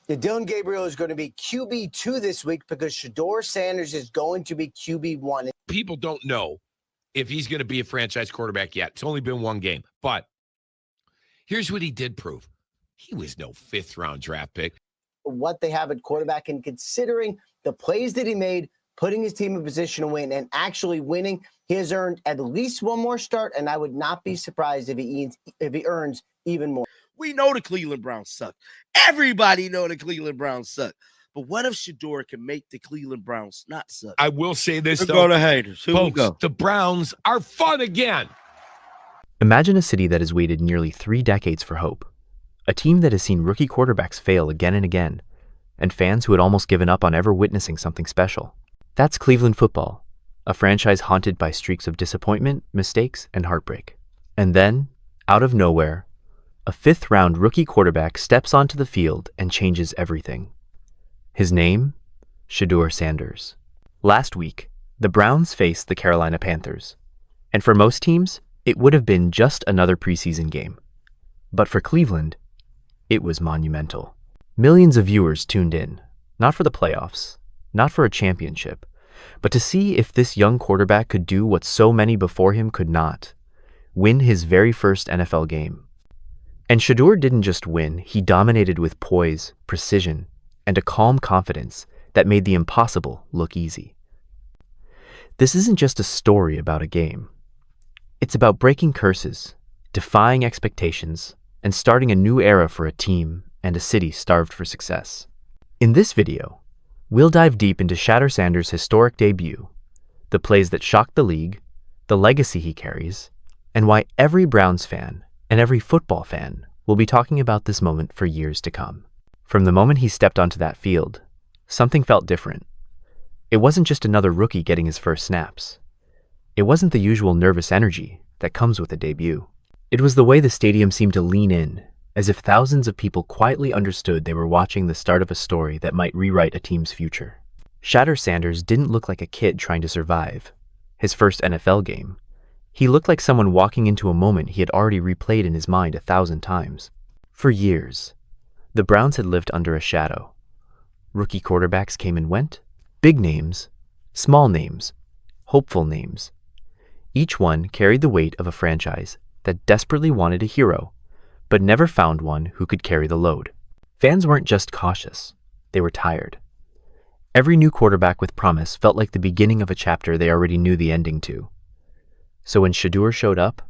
The Dylan Gabriel is going to be QB2 this week because Shadur Sanders is going to be QB1. People don't know if he's going to be a franchise quarterback yet. It's only been one game. But here's what he did prove. He was no fifth-round draft pick. What they have at quarterback, and considering the plays that he made, putting his team in position to win and actually winning, he has earned at least one more start, and I would not be surprised if he earns even more. We know the Cleveland Browns suck. Everybody know the Cleveland Browns suck. But what if Shadur can make the Cleveland Browns not suck? I will say this, We'll though. go to haters. Here we Folks, go. the Browns are fun again. Imagine a city that has waited nearly 3 decades for hope. A team that has seen rookie quarterbacks fail again and again, and fans who had almost given up on ever witnessing something special. That's Cleveland football, a franchise haunted by streaks of disappointment, mistakes, and heartbreak. And then, out of nowhere, a fifth-round rookie quarterback steps onto the field and changes everything. His name? Shadur Sanders. Last week, the Browns faced the Carolina Panthers, and for most teams, it would have been just another preseason game. But for Cleveland, it was monumental. Millions of viewers tuned in, not for the playoffs, not for a championship, but to see if this young quarterback could do what so many before him could not: win his very first NFL game. And Shadur didn't just win, he dominated with poise, precision, and a calm confidence that made the impossible look easy. This isn't just a story about a game. It's about breaking curses, defying expectations, and starting a new era for a team and a city starved for success. In this video, we'll dive deep into Shadur Sanders' historic debut, the plays that shocked the league, the legacy he carries, and why every Browns fan and every football fan will be talking about this moment for years to come. From the moment he stepped onto that field, something felt different. It wasn't just another rookie getting his first snaps. It wasn't the usual nervous energy that comes with a debut. It was the way the stadium seemed to lean in, as if thousands of people quietly understood they were watching the start of a story that might rewrite a team's future. Shadur Sanders didn't look like a kid trying to survive his first NFL game. He looked like someone walking into a moment he had already replayed in his mind 1,000 times. For years, the Browns had lived under a shadow. Rookie quarterbacks came and went, big names, small names, hopeful names. Each one carried the weight of a franchise that desperately wanted a hero, but never found one who could carry the load. Fans weren't just cautious, they were tired. Every new quarterback with promise felt like the beginning of a chapter they already knew the ending to. So when Shadur showed up,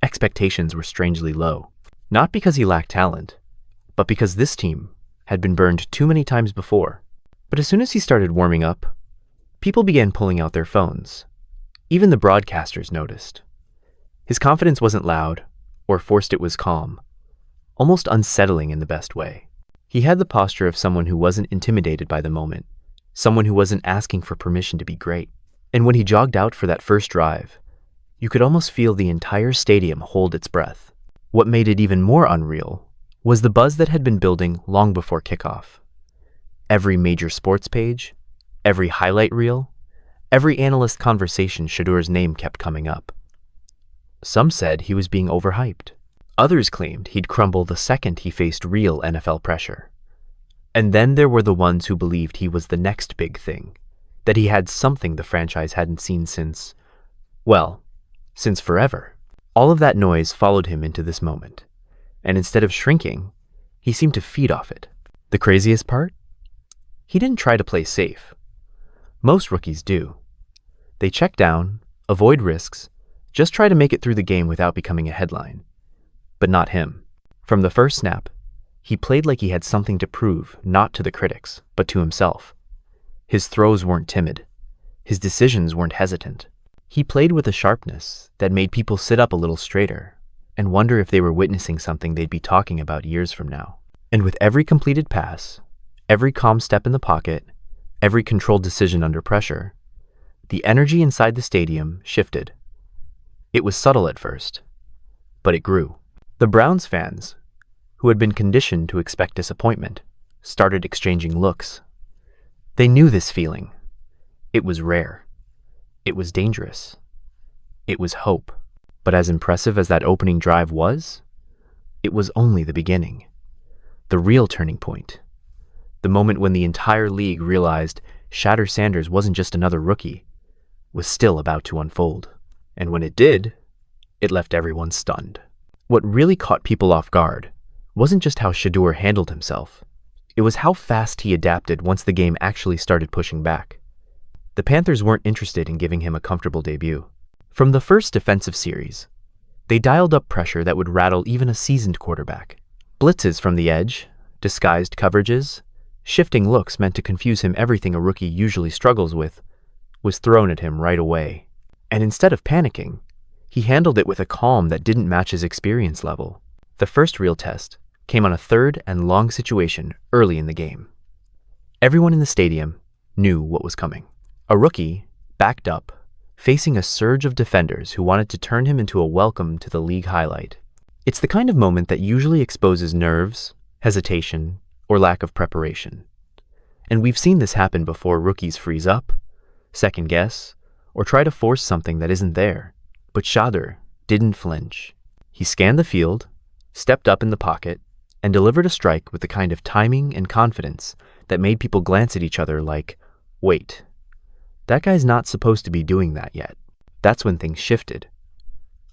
expectations were strangely low. Not because he lacked talent, but because this team had been burned too many times before. But as soon as he started warming up, people began pulling out their phones. Even the broadcasters noticed. His confidence wasn't loud, or forced, it was calm, almost unsettling in the best way. He had the posture of someone who wasn't intimidated by the moment, someone who wasn't asking for permission to be great. And when he jogged out for that first drive, you could almost feel the entire stadium hold its breath. What made it even more unreal was the buzz that had been building long before kickoff. Every major sports page, every highlight reel, every analyst conversation, Shadur's name kept coming up. Some said he was being overhyped. Others claimed he'd crumble the second he faced real NFL pressure. And then there were the ones who believed he was the next big thing, that he had something the franchise hadn't seen since, well, since forever. All of that noise followed him into this moment, and instead of shrinking, he seemed to feed off it. The craziest part? He didn't try to play safe. Most rookies do. They check down, avoid risks, just try to make it through the game without becoming a headline. But not him. From the first snap, he played like he had something to prove, not to the critics, but to himself. His throws weren't timid. His decisions weren't hesitant. He played with a sharpness that made people sit up a little straighter and wonder if they were witnessing something they'd be talking about years from now. And with every completed pass, every calm step in the pocket, every controlled decision under pressure, the energy inside the stadium shifted. It was subtle at first, but it grew. The Browns fans, who had been conditioned to expect disappointment, started exchanging looks. They knew this feeling. It was rare. It was dangerous. It was hope. But as impressive as that opening drive was, it was only the beginning. The real turning point the moment when the entire league realized Shadur Sanders wasn't just another rookie, was still about to unfold. And when it did, it left everyone stunned. What really caught people off guard wasn't just how Shadur handled himself. It was how fast he adapted once the game actually started pushing back. The Panthers weren't interested in giving him a comfortable debut. From the first defensive series, they dialed up pressure that would rattle even a seasoned quarterback. Blitzes from the edge, disguised coverages, shifting looks meant to confuse him everything a rookie usually struggles with was thrown at him right away. And instead of panicking, he handled it with a calm that didn't match his experience level. The first real test came on a 3rd and long situation early in the game. Everyone in the stadium knew what was coming. A rookie, backed up, facing a surge of defenders who wanted to turn him into a welcome to the league highlight. It's the kind of moment that usually exposes nerves, hesitation, or lack of preparation. And we've seen this happen before. Rookies freeze up, second guess, or try to force something that isn't there. But Shadur didn't flinch. He scanned the field, stepped up in the pocket, and delivered a strike with the kind of timing and confidence that made people glance at each other like, wait, that guy's not supposed to be doing that yet. That's when things shifted.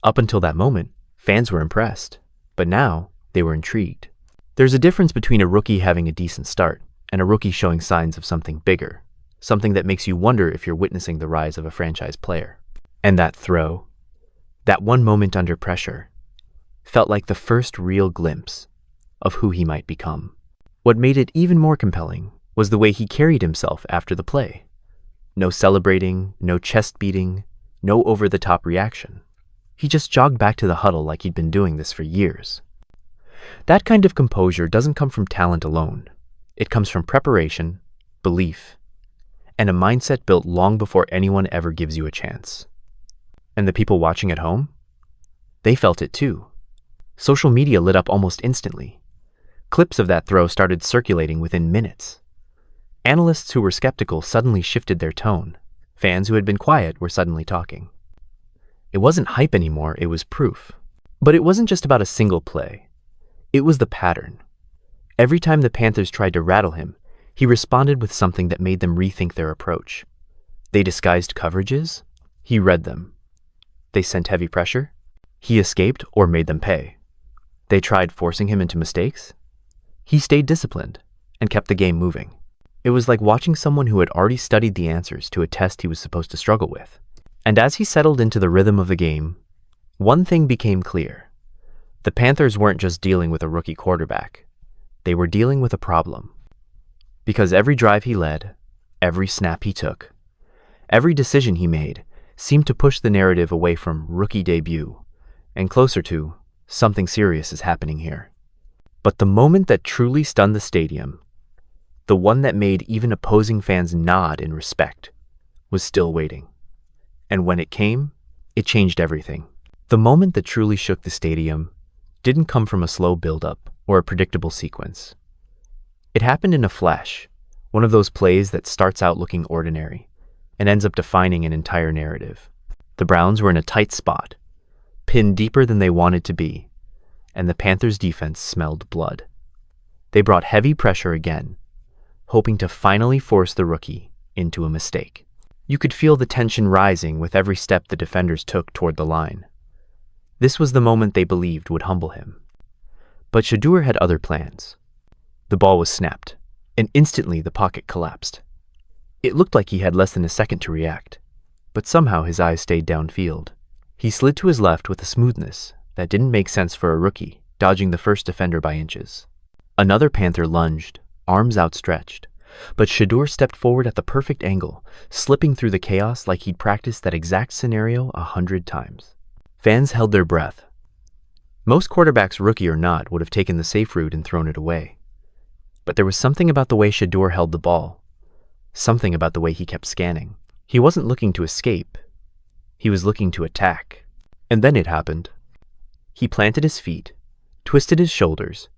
Up until that moment, fans were impressed, but now they were intrigued. There's a difference between a rookie having a decent start and a rookie showing signs of something bigger, something that makes you wonder if you're witnessing the rise of a franchise player. And that throw, that one moment under pressure, felt like the first real glimpse of who he might become. What made it even more compelling was the way he carried himself after the play. No celebrating, no chest beating, no over-the-top reaction. He just jogged back to the huddle like he'd been doing this for years. That kind of composure doesn't come from talent alone. It comes from preparation, belief, and a mindset built long before anyone ever gives you a chance. And the people watching at home? They felt it too. Social media lit up almost instantly. Clips of that throw started circulating within minutes. Analysts who were skeptical suddenly shifted their tone. Fans who had been quiet were suddenly talking. It wasn't hype anymore, it was proof. But it wasn't just about a single play. It was the pattern. Every time the Panthers tried to rattle him, he responded with something that made them rethink their approach. They disguised coverages. He read them. They sent heavy pressure. He escaped or made them pay. They tried forcing him into mistakes. He stayed disciplined and kept the game moving. It was like watching someone who had already studied the answers to a test he was supposed to struggle with. And as he settled into the rhythm of the game, one thing became clear. The Panthers weren't just dealing with a rookie quarterback. They were dealing with a problem. Because every drive he led, every snap he took, every decision he made seemed to push the narrative away from rookie debut and closer to something serious is happening here. But the moment that truly stunned the stadium, the one that made even opposing fans nod in respect, was still waiting. And when it came, it changed everything. The moment that truly shook the stadium didn't come from a slow build-up or a predictable sequence. It happened in a flash, one of those plays that starts out looking ordinary and ends up defining an entire narrative. The Browns were in a tight spot, pinned deeper than they wanted to be, and the Panthers' defense smelled blood. They brought heavy pressure again, hoping to finally force the rookie into a mistake. You could feel the tension rising with every step the defenders took toward the line. This was the moment they believed would humble him. But Shadur had other plans. The ball was snapped, and instantly the pocket collapsed. It looked like he had less than a second to react, but somehow his eyes stayed downfield. He slid to his left with a smoothness that didn't make sense for a rookie, dodging the first defender by inches. Another Panther lunged, arms outstretched, but Shadur stepped forward at the perfect angle, slipping through the chaos like he'd practiced that exact scenario 100 times. Fans held their breath. Most quarterbacks, rookie or not, would have taken the safe route and thrown it away. But there was something about the way Shadur held the ball, something about the way he kept scanning. He wasn't looking to escape. He was looking to attack. And then it happened. He planted his feet, twisted his shoulders,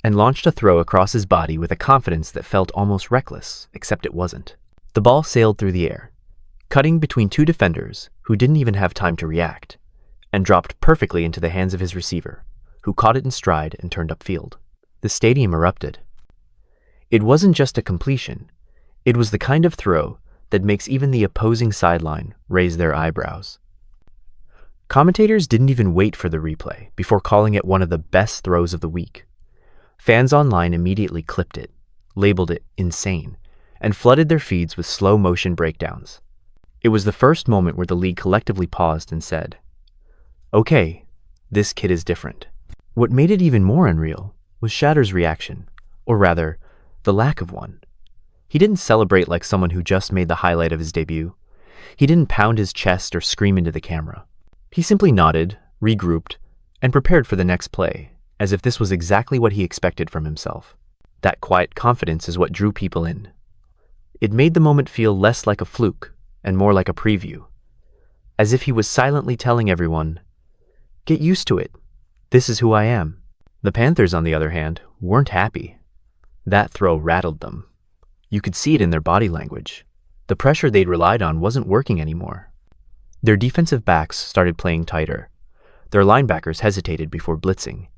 and launched a throw across his body with a confidence that felt almost reckless, except it wasn't. The ball sailed through the air, cutting between two defenders who didn't even have time to react, and dropped perfectly into the hands of his receiver, who caught it in stride and turned upfield. The stadium erupted. It wasn't just a completion. It was the kind of throw that makes even the opposing sideline raise their eyebrows. Commentators didn't even wait for the replay before calling it one of the best throws of the week. Fans online immediately clipped it, labeled it insane, and flooded their feeds with slow-motion breakdowns. It was the first moment where the league collectively paused and said, "Okay, this kid is different." What made it even more unreal was Shadur's reaction, or rather, the lack of one. He didn't celebrate like someone who just made the highlight of his debut. He didn't pound his chest or scream into the camera. He simply nodded, regrouped, and prepared for the next play, as if this was exactly what he expected from himself. That quiet confidence is what drew people in. It made the moment feel less like a fluke and more like a preview, as if he was silently telling everyone, "Get used to it. This is who I am." The Panthers, on the other hand, weren't happy. That throw rattled them. You could see it in their body language. The pressure they'd relied on wasn't working anymore. Their defensive backs started playing tighter. Their linebackers hesitated before blitzing,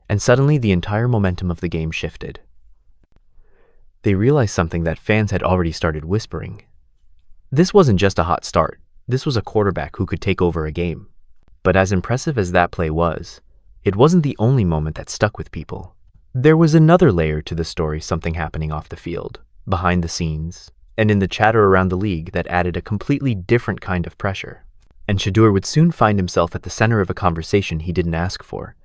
and suddenly the entire momentum of the game shifted. They realized something that fans had already started whispering. This wasn't just a hot start. This was a quarterback who could take over a game. But as impressive as that play was, it wasn't the only moment that stuck with people. There was another layer to the story, something happening off the field, behind the scenes, and in the chatter around the league that added a completely different kind of pressure. And Shadur would soon find himself at the center of a conversation he didn't ask for,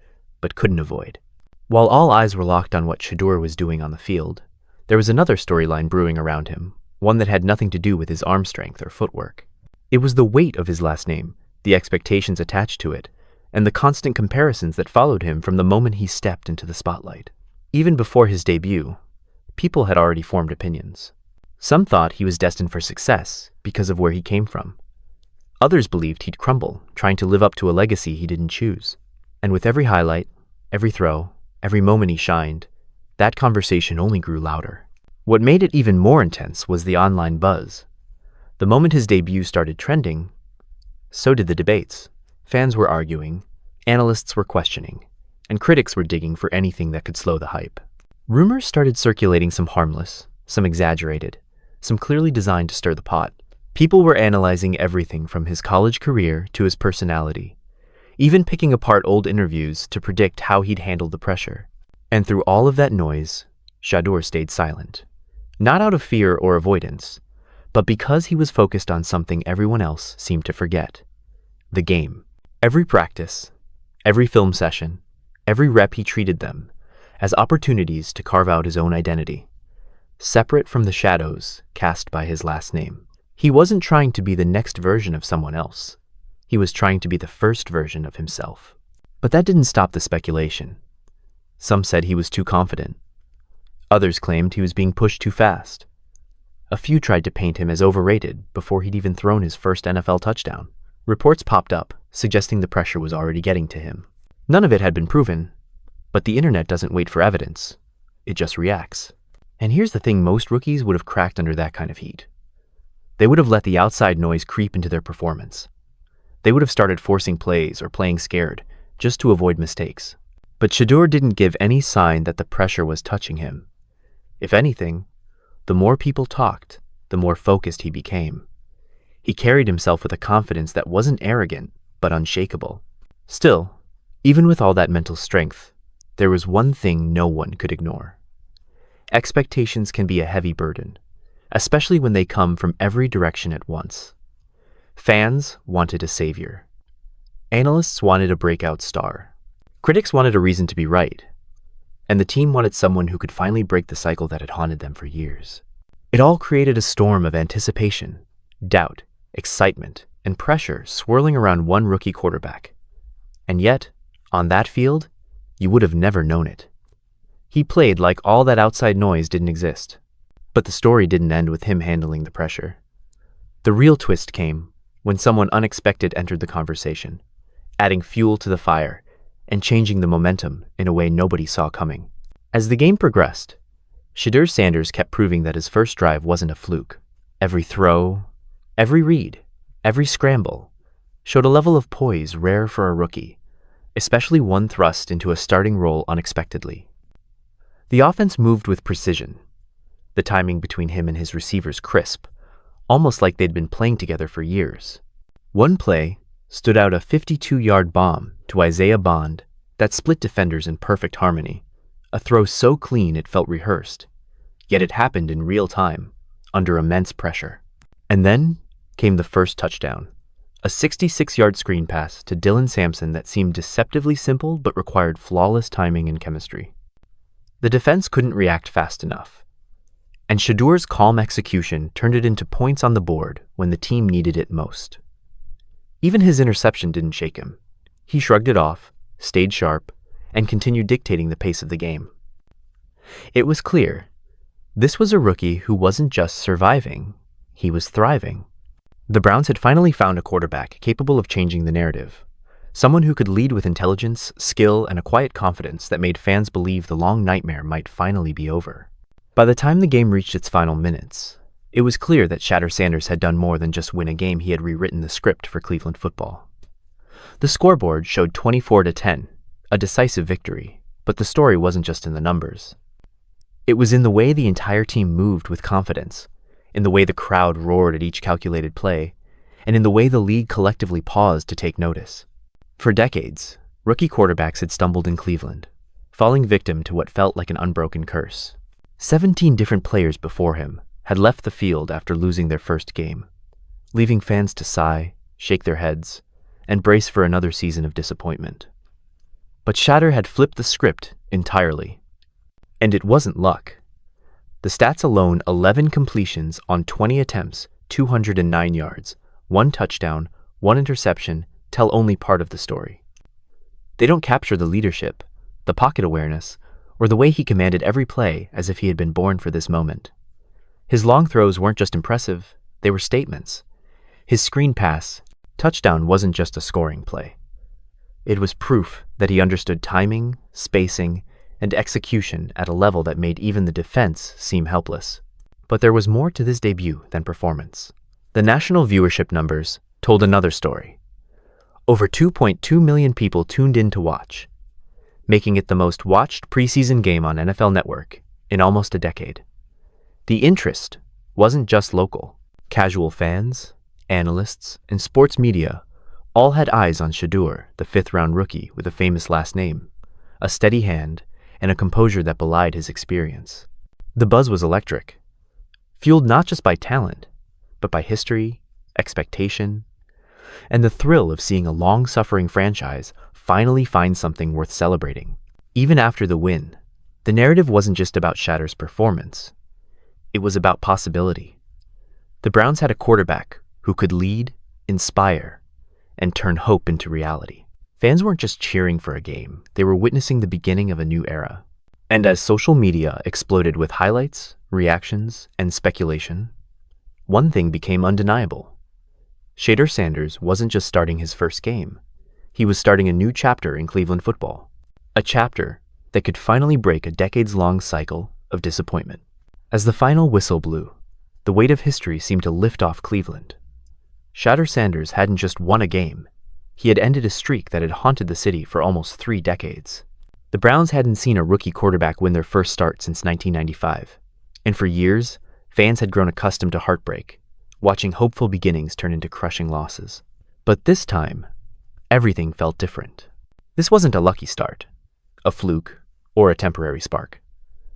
but couldn't avoid. While all eyes were locked on what Shadur was doing on the field, there was another storyline brewing around him, one that had nothing to do with his arm strength or footwork. It was the weight of his last name, the expectations attached to it, and the constant comparisons that followed him from the moment he stepped into the spotlight. Even before his debut, people had already formed opinions. Some thought he was destined for success because of where he came from. Others believed he'd crumble, trying to live up to a legacy he didn't choose. And with every highlight, every throw, every moment he shined, that conversation only grew louder. What made it even more intense was the online buzz. The moment his debut started trending, so did the debates. Fans were arguing, analysts were questioning, and critics were digging for anything that could slow the hype. Rumors started circulating, some harmless, some exaggerated, some clearly designed to stir the pot. People were analyzing everything from his college career to his personality, even picking apart old interviews to predict how he'd handle the pressure. And through all of that noise, Shadur stayed silent. Not out of fear or avoidance, but because he was focused on something everyone else seemed to forget: the game. Every practice, every film session, every rep, he treated them as opportunities to carve out his own identity, separate from the shadows cast by his last name. He wasn't trying to be the next version of someone else. He was trying to be the first version of himself. But that didn't stop the speculation. Some said he was too confident. Others claimed he was being pushed too fast. A few tried to paint him as overrated before he'd even thrown his first NFL touchdown. Reports popped up, suggesting the pressure was already getting to him. None of it had been proven, but the internet doesn't wait for evidence. It just reacts. And here's the thing: most rookies would have cracked under that kind of heat. They would have let the outside noise creep into their performance. They would have started forcing plays or playing scared, just to avoid mistakes. But Shadur didn't give any sign that the pressure was touching him. If anything, the more people talked, the more focused he became. He carried himself with a confidence that wasn't arrogant, but unshakable. Still, even with all that mental strength, there was one thing no one could ignore. Expectations can be a heavy burden, especially when they come from every direction at once. Fans wanted a savior. Analysts wanted a breakout star. Critics wanted a reason to be right. And the team wanted someone who could finally break the cycle that had haunted them for years. It all created a storm of anticipation, doubt, excitement, and pressure swirling around one rookie quarterback. And yet, on that field, you would have never known it. He played like all that outside noise didn't exist. But the story didn't end with him handling the pressure. The real twist came when someone unexpected entered the conversation, adding fuel to the fire and changing the momentum in a way nobody saw coming. As the game progressed, Shadur Sanders kept proving that his first drive wasn't a fluke. Every throw, every read, every scramble showed a level of poise rare for a rookie, especially one thrust into a starting role unexpectedly. The offense moved with precision. the timing between him and his receivers crisp, almost like they'd been playing together for years. One play stood out, a 52-yard bomb to Isaiah Bond that split defenders in perfect harmony, a throw so clean it felt rehearsed, yet it happened in real time, under immense pressure. And then came the first touchdown, a 66-yard screen pass to Dylan Sampson that seemed deceptively simple but required flawless timing and chemistry. The defense couldn't react fast enough, and Shadur's calm execution turned it into points on the board when the team needed it most. Even his interception didn't shake him. He shrugged it off, stayed sharp, and continued dictating the pace of the game. It was clear this was a rookie who wasn't just surviving, he was thriving. The Browns had finally found a quarterback capable of changing the narrative, someone who could lead with intelligence, skill, and a quiet confidence that made fans believe the long nightmare might finally be over. By the time the game reached its final minutes, it was clear that Shadur Sanders had done more than just win a game. He had rewritten the script for Cleveland football. The scoreboard showed 24-10, a decisive victory, but the story wasn't just in the numbers. It was in the way the entire team moved with confidence, in the way the crowd roared at each calculated play, and in the way the league collectively paused to take notice. For decades, rookie quarterbacks had stumbled in Cleveland, falling victim to what felt like an unbroken curse. 17 different players before him had left the field after losing their first game, leaving fans to sigh, shake their heads, and brace for another season of disappointment. But Shadur had flipped the script entirely. And it wasn't luck. The stats alone: 11 completions on 20 attempts, 209 yards, 1 touchdown, 1 interception, tell only part of the story. They don't capture the leadership, the pocket awareness, or the way he commanded every play as if he had been born for this moment. His long throws weren't just impressive, they were statements. His screen pass, touchdown, wasn't just a scoring play. It was proof that he understood timing, spacing, and execution at a level that made even the defense seem helpless. But there was more to this debut than performance. The national viewership numbers told another story. Over 2.2 million people tuned in to watch, making it the most watched preseason game on NFL Network in almost a decade. The interest wasn't just local. Casual fans, analysts, and sports media all had eyes on Shadur, the fifth-round rookie with a famous last name, a steady hand, and a composure that belied his experience. The buzz was electric, fueled not just by talent, but by history, expectation, and the thrill of seeing a long-suffering franchise finally find something worth celebrating. Even after the win, the narrative wasn't just about Shadur's performance. It was about possibility. The Browns had a quarterback who could lead, inspire, and turn hope into reality. Fans weren't just cheering for a game, they were witnessing the beginning of a new era. And as social media exploded with highlights, reactions, and speculation, one thing became undeniable. Shadur Sanders wasn't just starting his first game. He was starting a new chapter in Cleveland football. A chapter that could finally break a decades-long cycle of disappointment. As the final whistle blew, the weight of history seemed to lift off Cleveland. Shadur Sanders hadn't just won a game. He had ended a streak that had haunted the city for almost 3 decades. The Browns hadn't seen a rookie quarterback win their first start since 1995, and for years, fans had grown accustomed to heartbreak, watching hopeful beginnings turn into crushing losses. But this time, everything felt different. This wasn't a lucky start, a fluke, or a temporary spark.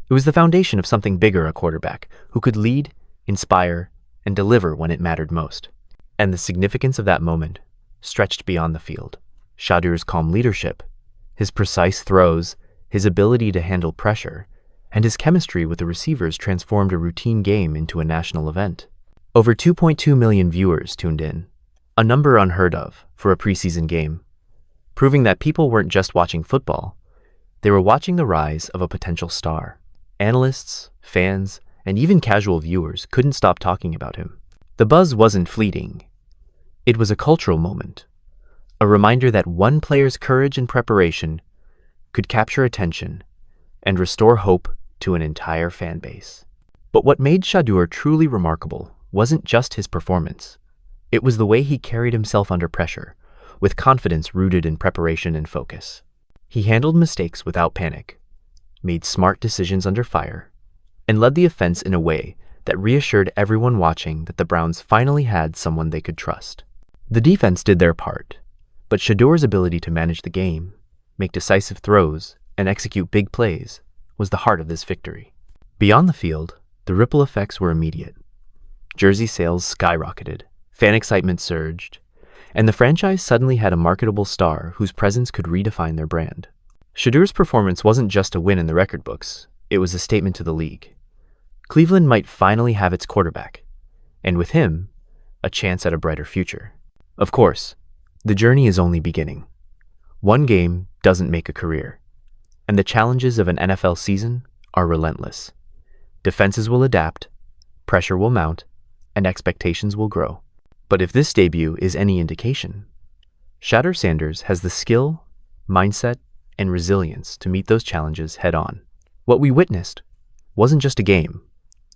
It was the foundation of something bigger: a quarterback who could lead, inspire, and deliver when it mattered most. And the significance of that moment stretched beyond the field. Shadur's calm leadership, his precise throws, his ability to handle pressure, and his chemistry with the receivers transformed a routine game into a national event. Over 2.2 million viewers tuned in, a number unheard of for a preseason game, proving that people weren't just watching football, they were watching the rise of a potential star. Analysts, fans, and even casual viewers couldn't stop talking about him. The buzz wasn't fleeting. It was a cultural moment, a reminder that one player's courage and preparation could capture attention and restore hope to an entire fan base. But what made Shadur truly remarkable wasn't just his performance. It was the way he carried himself under pressure, with confidence rooted in preparation and focus. He handled mistakes without panic, made smart decisions under fire, and led the offense in a way that reassured everyone watching that the Browns finally had someone they could trust. The defense did their part, but Shadur's ability to manage the game, make decisive throws, and execute big plays was the heart of this victory. Beyond the field, the ripple effects were immediate. Jersey sales skyrocketed, fan excitement surged, and the franchise suddenly had a marketable star whose presence could redefine their brand. Shadur's performance wasn't just a win in the record books, it was a statement to the league. Cleveland might finally have its quarterback, and with him, a chance at a brighter future. Of course, the journey is only beginning. One game doesn't make a career, and the challenges of an NFL season are relentless. Defenses will adapt, pressure will mount, and expectations will grow. But if this debut is any indication, Shadur Sanders has the skill, mindset, and resilience to meet those challenges head on. What we witnessed wasn't just a game.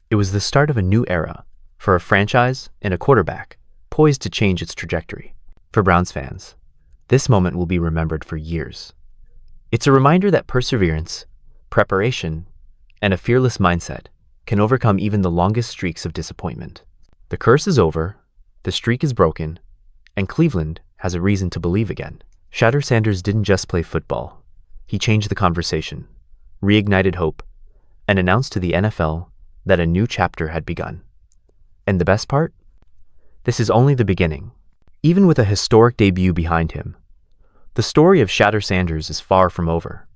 It was the start of a new era for a franchise and a quarterback poised to change its trajectory. For Browns fans, this moment will be remembered for years. It's a reminder that perseverance, preparation, and a fearless mindset can overcome even the longest streaks of disappointment. The curse is over, the streak is broken, and Cleveland has a reason to believe again. Shadur Sanders didn't just play football. He changed the conversation, reignited hope, and announced to the NFL that a new chapter had begun. And the best part? This is only the beginning. Even with a historic debut behind him, the story of Shadur Sanders is far from over.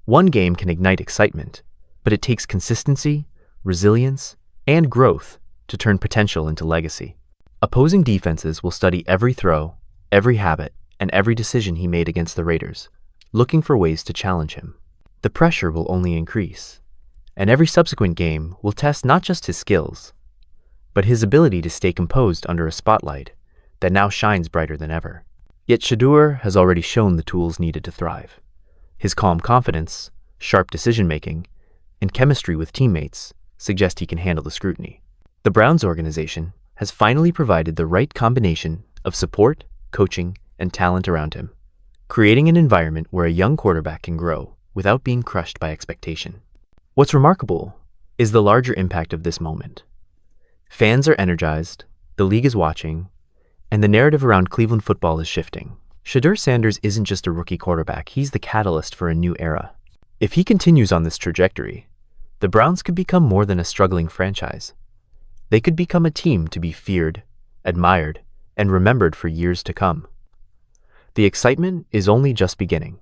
One game can ignite excitement, but it takes consistency, resilience, and growth to turn potential into legacy. Opposing defenses will study every throw, every habit, and every decision he made against the Raiders, looking for ways to challenge him. The pressure will only increase, and every subsequent game will test not just his skills, but his ability to stay composed under a spotlight that now shines brighter than ever. Yet Shadur has already shown the tools needed to thrive. His calm confidence, sharp decision-making, and chemistry with teammates suggest he can handle the scrutiny. The Browns organization has finally provided the right combination of support, coaching, and talent around him, creating an environment where a young quarterback can grow without being crushed by expectation. What's remarkable is the larger impact of this moment. Fans are energized, the league is watching, and the narrative around Cleveland football is shifting. Shadur Sanders isn't just a rookie quarterback, he's the catalyst for a new era. If he continues on this trajectory, the Browns could become more than a struggling franchise. They could become a team to be feared, admired, and remembered for years to come. The excitement is only just beginning.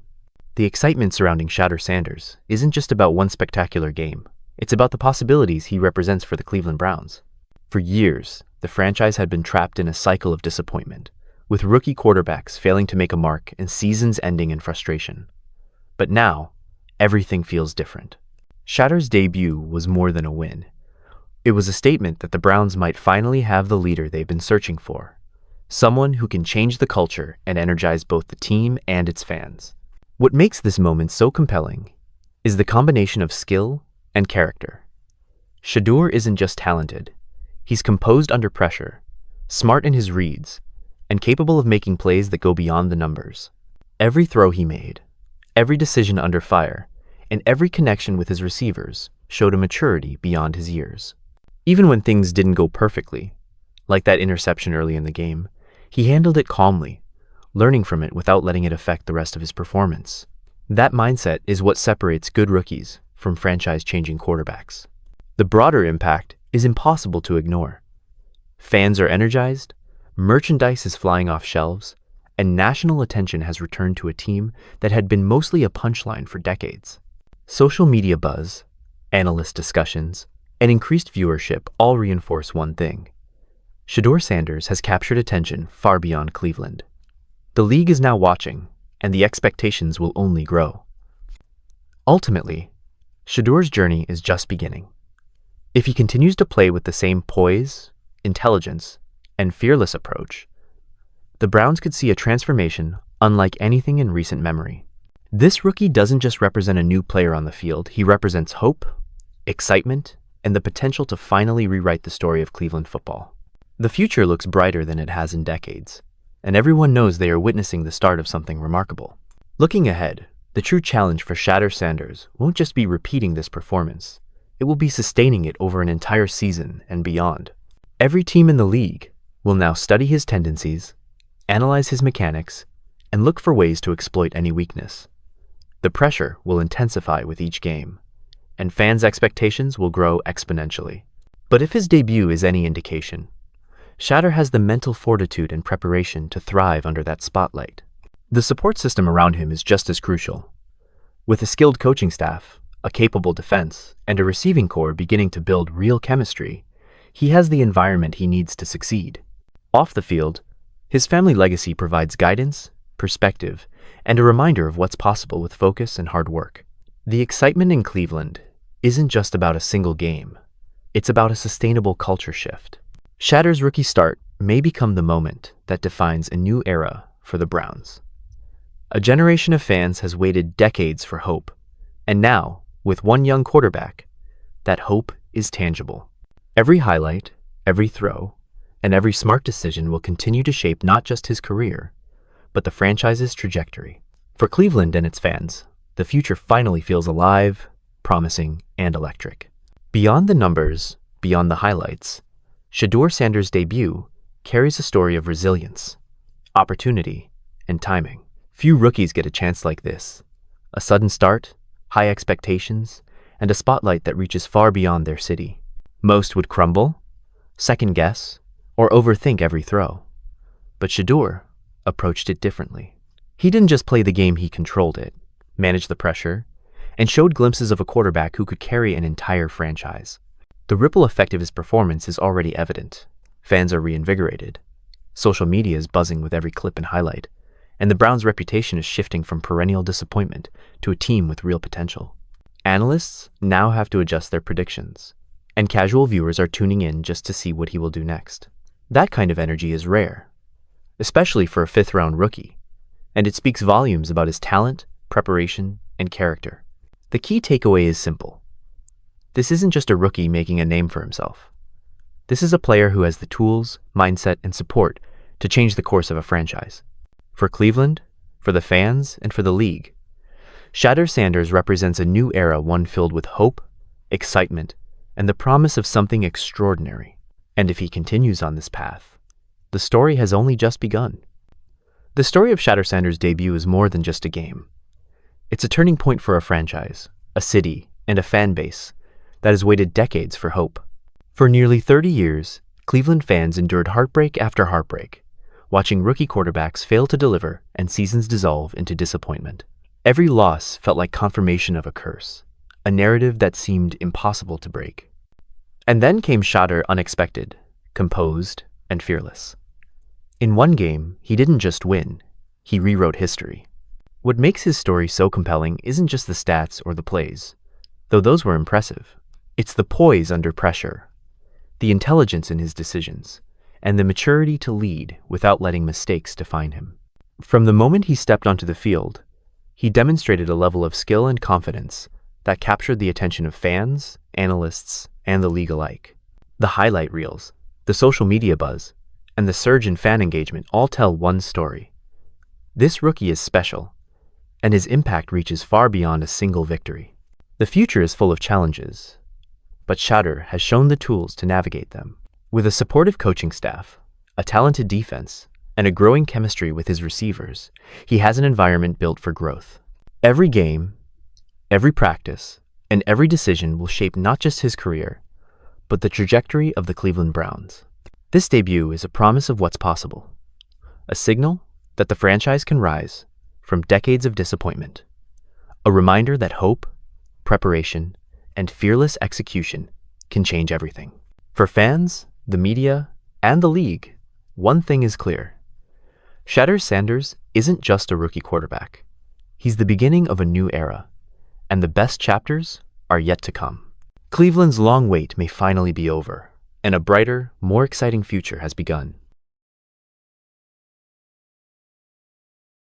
The excitement surrounding Shadur Sanders isn't just about one spectacular game. It's about the possibilities he represents for the Cleveland Browns. For years, the franchise had been trapped in a cycle of disappointment, with rookie quarterbacks failing to make a mark and seasons ending in frustration. But now, everything feels different. Shadur's debut was more than a win. It was a statement that the Browns might finally have the leader they've been searching for, someone who can change the culture and energize both the team and its fans. What makes this moment so compelling is the combination of skill and character. Shadur isn't just talented. He's composed under pressure, smart in his reads, and capable of making plays that go beyond the numbers. Every throw he made, every decision under fire, and every connection with his receivers showed a maturity beyond his years. Even when things didn't go perfectly, like that interception early in the game, he handled it calmly, learning from it without letting it affect the rest of his performance. That mindset is what separates good rookies from franchise-changing quarterbacks. The broader impact is impossible to ignore. Fans are energized, merchandise is flying off shelves, and national attention has returned to a team that had been mostly a punchline for decades. Social media buzz, analyst discussions, and increased viewership all reinforce one thing. Shadur Sanders has captured attention far beyond Cleveland. The league is now watching, and the expectations will only grow. Ultimately, Shadur's journey is just beginning. If he continues to play with the same poise, intelligence, and fearless approach, the Browns could see a transformation unlike anything in recent memory. This rookie doesn't just represent a new player on the field, he represents hope, excitement, and the potential to finally rewrite the story of Cleveland football. The future looks brighter than it has in decades, and everyone knows they are witnessing the start of something remarkable. Looking ahead, the true challenge for Shadur Sanders won't just be repeating this performance. it will be sustaining it over an entire season and beyond. Every team in the league will now study his tendencies, analyze his mechanics, and look for ways to exploit any weakness. The pressure will intensify with each game, and fans' expectations will grow exponentially. But if his debut is any indication, Shadur has the mental fortitude and preparation to thrive under that spotlight. The support system around him is just as crucial. With a skilled coaching staff, a capable defense, and a receiving core beginning to build real chemistry, he has the environment he needs to succeed. Off the field, his family legacy provides guidance, perspective, and a reminder of what's possible with focus and hard work. The excitement in Cleveland isn't just about a single game. It's about a sustainable culture shift. Shadur's rookie start may become the moment that defines a new era for the Browns. A generation of fans has waited decades for hope, and now, with one young quarterback, that hope is tangible. Every highlight, every throw, and every smart decision will continue to shape not just his career, but the franchise's trajectory. For Cleveland and its fans, the future finally feels alive, promising, and electric. Beyond the numbers, beyond the highlights, Shadur Sanders' debut carries a story of resilience, opportunity, and timing. Few rookies get a chance like this. A sudden start, high expectations, and a spotlight that reaches far beyond their city. Most would crumble, second guess, or overthink every throw. But Shadur approached it differently. He didn't just play the game, he controlled it, managed the pressure, and showed glimpses of a quarterback who could carry an entire franchise. The ripple effect of his performance is already evident. Fans are reinvigorated. Social media is buzzing with every clip and highlight, and the Browns' reputation is shifting from perennial disappointment to a team with real potential. Analysts now have to adjust their predictions, and casual viewers are tuning in just to see what he will do next. That kind of energy is rare, especially for a fifth-round rookie, and it speaks volumes about his talent, preparation, and character. The key takeaway is simple. This isn't just a rookie making a name for himself. This is a player who has the tools, mindset, and support to change the course of a franchise. For Cleveland, for the fans, and for the league, Shadur Sanders represents a new era, one filled with hope, excitement, and the promise of something extraordinary. And if he continues on this path, the story has only just begun. The story of Shadur Sanders' debut is more than just a game. It's a turning point for a franchise, a city, and a fan base that has waited decades for hope. For nearly 30 years, Cleveland fans endured heartbreak after heartbreak, watching rookie quarterbacks fail to deliver and seasons dissolve into disappointment. Every loss felt like confirmation of a curse, a narrative that seemed impossible to break. And then came Shadur unexpected, composed, and fearless. In one game, he didn't just win, he rewrote history. What makes his story so compelling isn't just the stats or the plays, though those were impressive. It's the poise under pressure, the intelligence in his decisions, and the maturity to lead without letting mistakes define him. From the moment he stepped onto the field, he demonstrated a level of skill and confidence that captured the attention of fans, analysts, and the league alike. The highlight reels, the social media buzz, and the surge in fan engagement all tell one story. This rookie is special, and his impact reaches far beyond a single victory. The future is full of challenges, but Shadur has shown the tools to navigate them. With a supportive coaching staff, a talented defense, and a growing chemistry with his receivers, he has an environment built for growth. Every game, every practice, and every decision will shape not just his career, but the trajectory of the Cleveland Browns. This debut is a promise of what's possible, a signal that the franchise can rise from decades of disappointment, a reminder that hope, preparation, and fearless execution can change everything. For fans, the media, and the league, one thing is clear. Shadur Sanders isn't just a rookie quarterback. He's the beginning of a new era, and the best chapters are yet to come. Cleveland's long wait may finally be over, and a brighter, more exciting future has begun.